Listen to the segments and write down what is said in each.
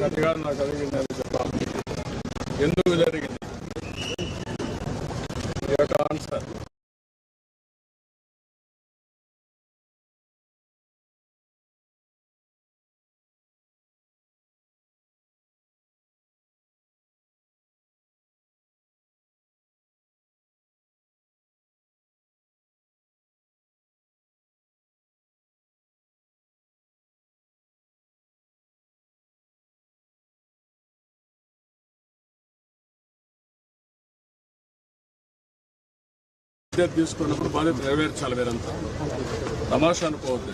అధికారం నాకు కలిగిందని చెప్పాలి. ఎందుకు జరిగింది ఈ యొక్క ఆన్సర్? తీసుకున్నప్పుడు బాధ్యత నెరవేర్చాలి. మీరంతా తమాషా అనుకోవద్దు.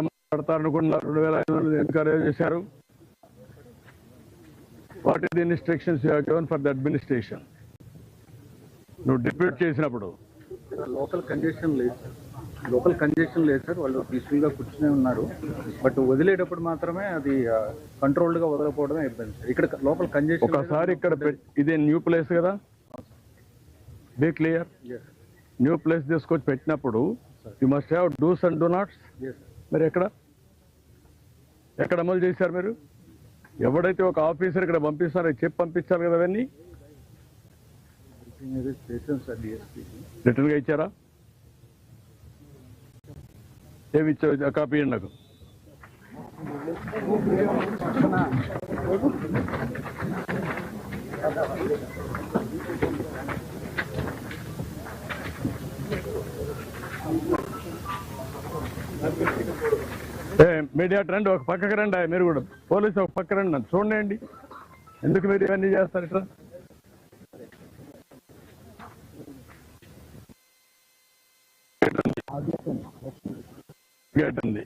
మాట్లాడతారనుకుంటున్నారు. 2,500 ఎన్కరేజ్ చేశారు. What is the instructions you have given for the administration? నువ్వు డిప్యూట్ చేసినప్పుడు లోకల్ కంజెషన్ లేదు సార్. వాళ్ళు పీస్ఫుల్ గా కూర్చునే ఉన్నారు. బట్ వదిలేటప్పుడు మాత్రమే అది కంట్రోల్డ్ గా వదలకపోవడమే ఇబ్బంది సార్. ఇక్కడ లోకల్ కంజెషన్ ఒకసారి ఇక్కడ ఇదే న్యూ ప్లేస్ కదా, బీ క్లియర్. న్యూ ప్లేస్ తీసుకొచ్చి పెట్టినప్పుడు you must have dos and don'ts. మరి ఎక్కడ అమలు చేశారు మీరు? ఎవడైతే ఒక ఆఫీసర్ ఇక్కడ పంపిస్తారో చెప్పి పంపించారు కదా. అవన్నీ రిటర్న్ గా ఇచ్చారా? ఏమి ఇచ్చారు? కాపీ ఇవ్వండి నాకు. మీడియా రండి, ఒక పక్కకి రండి. మీరు కూడా పోలీసు ఒక పక్క రండి, నన్ను చూడండి. ఎందుకు మీరు ఇవన్నీ చేస్తారు ఇట్లా? గేట్ ఉంది.